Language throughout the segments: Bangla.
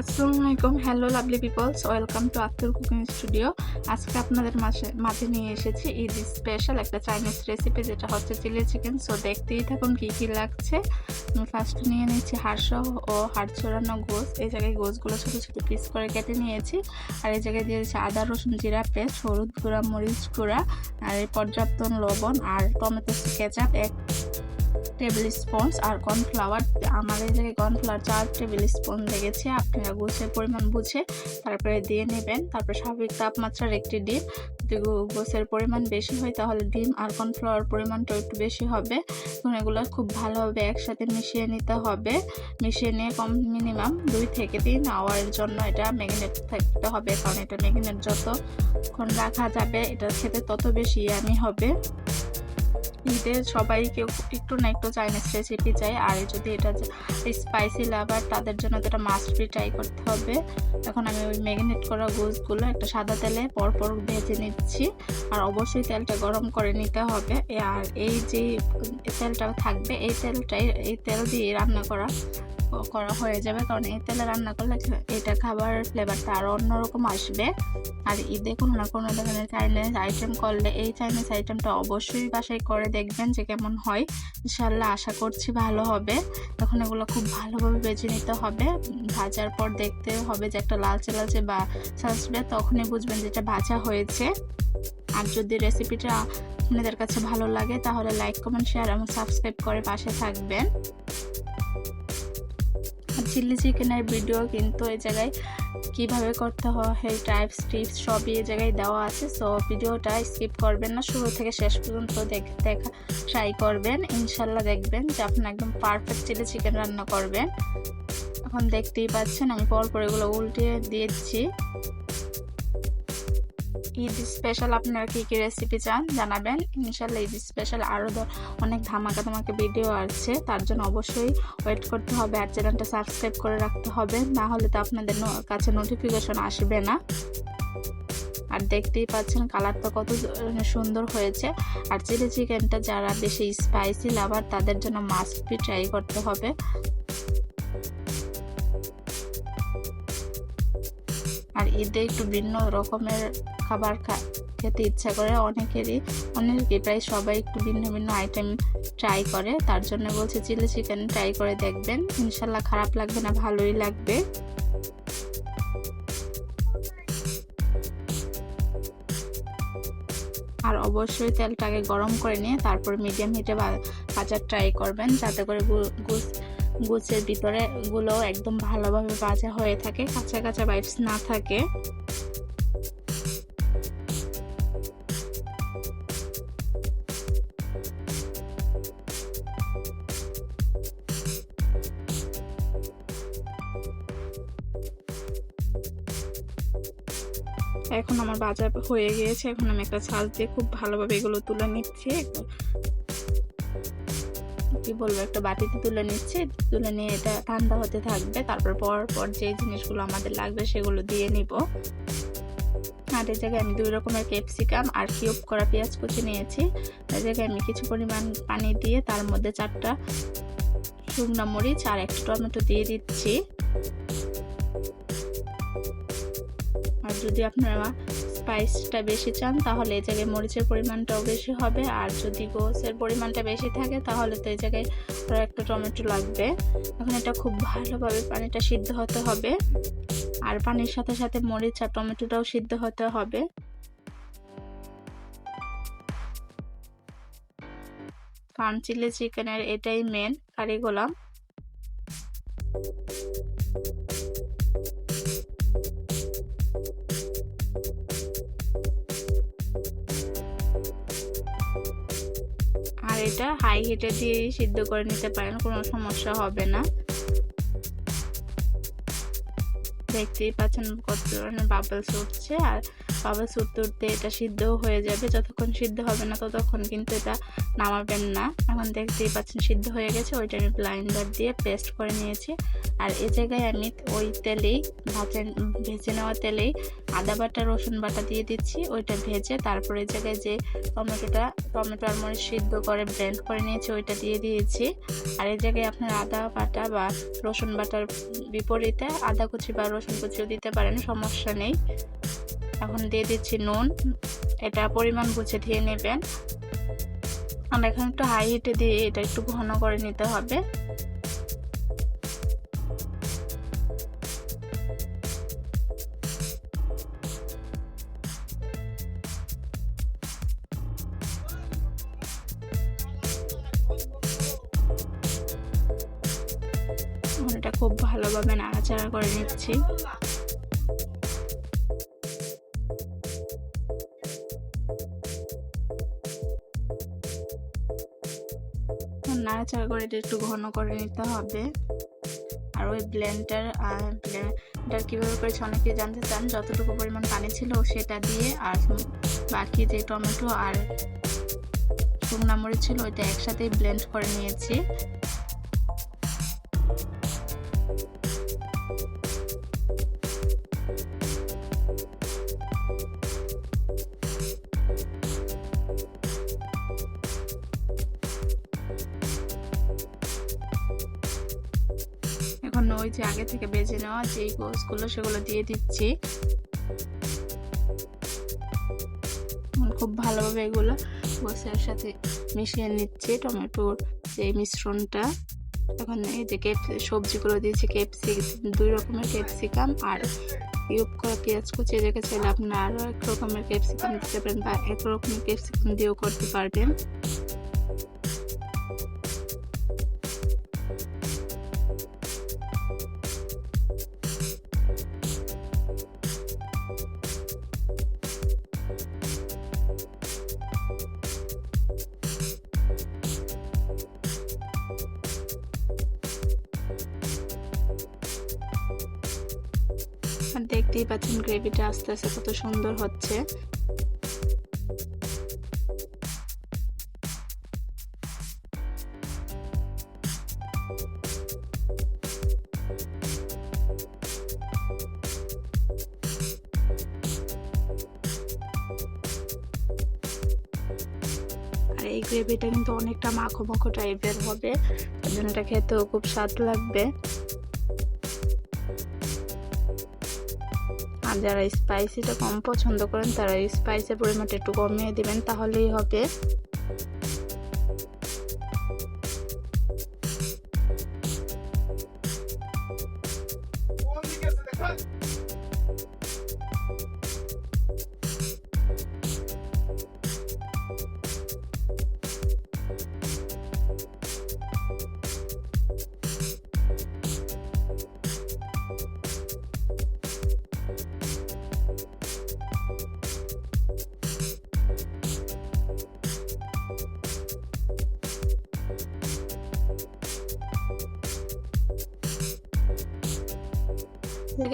আসসালামু আলাইকুম, hello lovely peoples, welcome to Attur cooking studio. আজকে আপনাদের মাঝে নিয়ে এসেছি ঈদ স্পেশাল একটা চাইনিজ রেসিপি, যেটা হচ্ছে চিলি চিকেন। সো দেখতেই থাকুন কি কি লাগছে। আমি ফার্স্ট নিয়ে নিচ্ছি হাড়সহ ও হাড় ছড়ানো গোস। এই জায়গায় গোসগুলো ছোটো ছোটো পিস করে কেটে নিয়েছি। আর এই জায়গায় দিয়ে দিচ্ছি আদা রসুন জিরা পেস্ট, হলুদ গুঁড়া, মরিচ গুঁড়া, আর এই পর্যাপ্ত লবণ আর টমেটো কেচাপ 1 টেবিল স্পুন আর কর্নফ্লাওয়ার। আমার এই জায়গায় কর্নফ্লাওয়ার 4 টেবিল স্পুন লেগেছে। আপনারা গোছের পরিমাণ বুঝে তারপরে দিয়ে নেবেন। তারপরে স্বাভাবিক তাপমাত্রার একটি ডিম, যদি গোছের পরিমাণ বেশি হয় তাহলে ডিম আর কর্নফ্লাওয়ার পরিমাণটাও একটু বেশি হবে। এবং এগুলো খুব ভালোভাবে একসাথে মিশিয়ে নিতে হবে। মিশিয়ে নিয়ে মিনিমাম 2 থেকে 3 আওয়ারের জন্য এটা ম্যারিনেট থাকতে হবে, কারণ এটা ম্যারিনেট যতক্ষণ রাখা যাবে এটা খেতে তত বেশি ইয়ামি হবে। ঈদে সবাই কেউ একটু না একটু চাইনিজ রেসিপি চাই, আর যদি এটা স্পাইসি লাভার তাদের জন্য তো এটা মাস্ট বি ট্রাই করতে হবে। এখন আমি ওই ম্যারিনেট করা গোশগুলো একটা সাদা তেলে পরপর ভেজে নিচ্ছি, আর অবশ্যই তেলটা গরম করে নিতে হবে। আর এই যে তেলটা থাকবে এই তেল দিয়ে রান্না করা হয়ে যাবে, কারণ এই তেলে রান্না করলে এটা খাবারের ফ্লেভারটা আরও অন্যরকম আসবে। আর ঈদে কোনো না কোনো ধরনের চাইনিজ আইটেম করলে এই চাইনিজ আইটেমটা অবশ্যই বাসায় করে দেখবেন যে কেমন হয়। ইনশাল্লাহ আশা করছি ভালো হবে। তখন এগুলো খুব ভালোভাবে ভেজে নিতে হবে। ভাজার পর দেখতে হবে যে একটা লালচে লালচে বা সাজবে, তখনই বুঝবেন যে এটা ভাজা হয়েছে। আর যদি রেসিপিটা আপনাদের কাছে ভালো লাগে তাহলে লাইক, কমেন্ট, শেয়ার এবং সাবস্ক্রাইব করে পাশে থাকবেন। চিলি চিকেনের ভিডিও কিন্তু এই জায়গায় কিভাবে করতে হয় এই টিপস সবই এই জায়গায় দেওয়া আছে। সো ভিডিওটা স্কিপ করবেন না, শুরু থেকে শেষ পর্যন্ত দেখা ট্রাই করবেন। ইনশাল্লাহ দেখবেন যে আপনি একদম পারফেক্ট চিলি চিকেন রান্না করবেন। এখন দেখতেই পাচ্ছেন আমি পরপর এগুলো উল্টিয়ে দিয়েছি। ঈদ স্পেশাল আপনারা কি কি রেসিপি চান জানাবেন। ইনশাল্লাহ ঈদ স্পেশাল আরও অনেক ধামাকা ভিডিও আসছে, তার জন্য অবশ্যই ওয়েট করতে হবে। আর চ্যানেলটা সাবস্ক্রাইব করে রাখতে হবে, না হলে তো আপনাদের কাছে নোটিফিকেশন আসবে না। আর দেখতেই পাচ্ছেন কালারটা কত সুন্দর হয়েছে। আর চিলি চিকেনটা যারা বেশি স্পাইসি লাভার তাদের জন্য মাস্ট বি ট্রাই করতে হবে। আর ঈদে একটু ভিন্ন রকমের খাবার খেতে ইচ্ছা করে অনেকেরই প্রায় সবাই একটু ভিন্ন ভিন্ন আইটেম ট্রাই করে। তার জন্য বলছি চিলি চিকেন ট্রাই করে দেখবেন, ইনশাল্লাহ খারাপ লাগবে না, ভালোই লাগবে। আর অবশ্যই তেলটাকে গরম করে নিয়ে তারপর মিডিয়াম হিটে ভাজার ট্রাই করবেন, যাতে করে গোছের ভিতরে গুলো একদম ভালোভাবে ভাজা হয়ে থাকে, কাঁচা কাঁচা বাইটস না থাকে। এখন আমার ভাজা হয়ে গিয়েছে। এখন আমি একটা ছাল দিয়ে খুব ভালোভাবে এগুলো তুলে নিচ্ছি। কি বলবো, একটা বাটিতে তুলে নিচ্ছি। তুলে নিয়ে এটা ঠান্ডা হতে থাকবে। তারপর পর যে জিনিসগুলো আমাদের লাগবে সেগুলো দিয়ে নিব। আর এই জায়গায় আমি 2 রকমের ক্যাপসিকাম আর কিউব করা পেঁয়াজ কুচি নিয়েছি। এই জায়গায় আমি কিছু পরিমাণ পানি দিয়ে তার মধ্যে 4টা শুকনো মরিচ আর একটা টমেটো দিয়ে দিচ্ছি। আর যদি আপনারা স্পাইসটা বেশি চান তাহলে এই জায়গায় মরিচের পরিমাণটাও বেশি হবে। আর যদি গোসের পরিমাণটা বেশি থাকে তাহলে তো এই জায়গায় আরও একটা টমেটো লাগবে। এখন এটা খুব ভালোভাবে পানিটা সিদ্ধ হতে হবে, আর পানির সাথে সাথে মরিচ আর টমেটোটাও সিদ্ধ হতে হবে। কারণ চিলি চিকেনের এটাই মেন কারিগোলাম। আর এটা হাই হিটে দিয়ে সিদ্ধ করে নিতে পারেন, কোনো সমস্যা হবে না। দেখতেই পাচ্ছেন কত ধরনের বাবলস উঠছে। আর পাবা ছুটতে এটা সিদ্ধও হয়ে যাবে। যতক্ষণ সিদ্ধ হবে না ততক্ষণ কিন্তু এটা নামাবেন না। এখন দেখতেই পাচ্ছেন সিদ্ধ হয়ে গেছে। ওইটা আমি ব্লাইন্ডার দিয়ে পেস্ট করে নিয়েছি। আর এই জায়গায় আমি ওই তেলেই ভেজে নেওয়া তেলেই আদা বাটা রসুন বাটা দিয়ে দিচ্ছি। ওইটা ভেজে তারপরে এই জায়গায় যে টমেটো আর মরিচ সিদ্ধ করে ব্লেন্ড করে নিয়েছি ওইটা দিয়ে দিয়েছি। আর এই জায়গায় আপনার আদা বাটা বা রসুন বাটার বিপরীতে আদা কুচি বা রসুন কুচিও দিতে পারেন, সমস্যা নেই। এখন দিয়ে দিচ্ছি নুন, এটা পরিমাণ বুঝে দিয়ে নেবেন। আর এখন একটু হাই হিটে দিয়ে এটা একটু ঘন করে নিতে হবে। এটা খুব ভালোভাবে নাড়াচাড়া করে নিচ্ছি। নাড়াচাড়া করে এটা একটু ঘন করে নিতে হবে। আর ওই ব্লেন্ডার কীভাবে করেছি অনেকে জানতে চান। যতটুকু পরিমাণ পানি ছিল সেটা দিয়ে আর বাকি যে টমেটো আর শুকনো মরিচ ছিল ওইটা একসাথেই ব্লেন্ড করে নিয়েছি। এখন ওই যে আগে থেকে ভেজে নেওয়া যে গোশগুলো সেগুলো দিয়ে দিচ্ছি। খুব ভালোভাবে এগুলো গোশের সাথে মিশিয়ে নিচ্ছি টমেটোর যে মিশ্রণটা। এখন এই যে সবজিগুলো দিয়েছি, দুই রকমের ক্যাপসিকাম আর কিউব করা পেঁয়াজ কুচিয়ে রেখেছি। আপনারা আরও এক রকমের ক্যাপসিকাম দিতে পারেন বা এক রকমের ক্যাপসিকাম দিয়েও করতে পারবেন। দেখতেই পাচ্ছেন গ্রেভিটা আস্তে আস্তে কত সুন্দর হচ্ছে। আর এই গ্রেভিটা কিন্তু অনেকটা মাখো মাখো টাইপের হবে, তার জন্য এটা খেতেও খুব স্বাদ লাগবে। আর যারা স্পাইসিটা কম পছন্দ করেন তারা স্পাইসের পরিমাণটা একটু কমিয়ে দিবেন, তাহলেই হবে।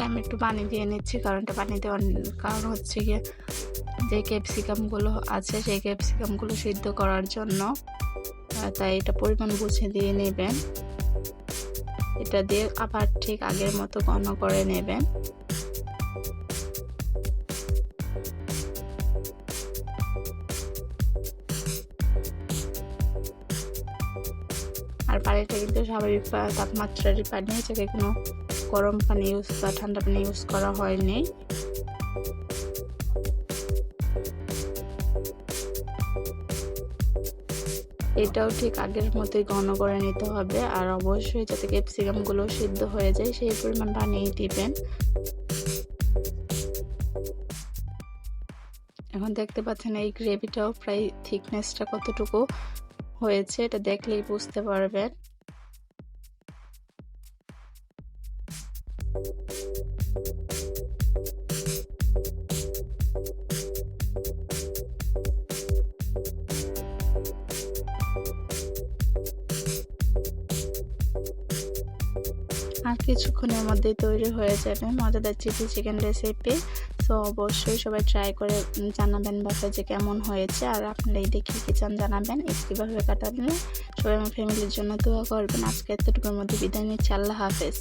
আমি একটু পানি দিয়ে নিচ্ছি, কারণটা পানি দেওয়ার কারণ হচ্ছে গিয়ে যে ক্যাপসিকামগুলো আছে সেই ক্যাপসিকামগুলো সিদ্ধ করার জন্য, তাই এটা পরিমাণ বুঝে দিয়ে নেবেন। এটা দিয়ে আবার ঠিক আগের মতো ঘন করে নেবেন। আর পানিটা কিন্তু স্বাভাবিক তাপমাত্রার পানি, এটাকে কোনো গরম পানি ইউজ বা ঠান্ডা পানি ইউজ করা হয়নি। এটাও ঠিক আগের মতোই ঘন করে নিতে হবে। আর অবশ্যই যাতে ক্যাপসিকামগুলো সিদ্ধ হয়ে যায় সেই পরিমাণ পানি দিবেন। এখন দেখতে পাচ্ছেন এই গ্রেভিটাও প্রায় থিকনেসটা কতটুকু হয়েছে, এটা দেখলেই বুঝতে পারবেন। আর কিছুক্ষণের মধ্যেই তৈরি হয়ে যাবে মজাদার চিলি চিকেন রেসিপি। সো অবশ্যই সবাই ট্রাই করে জানাবেন বাসায় যে কেমন হয়েছে। আর আপনারা এই দেখে কি চান জানাবেন, ঈদ কীভাবে কাটালেন। সবাই আমার ফ্যামিলির জন্য দোয়া করবেন। আজকে এতটুকুর মধ্যে বিদায় নিচ্ছি। আল্লাহ হাফেজ।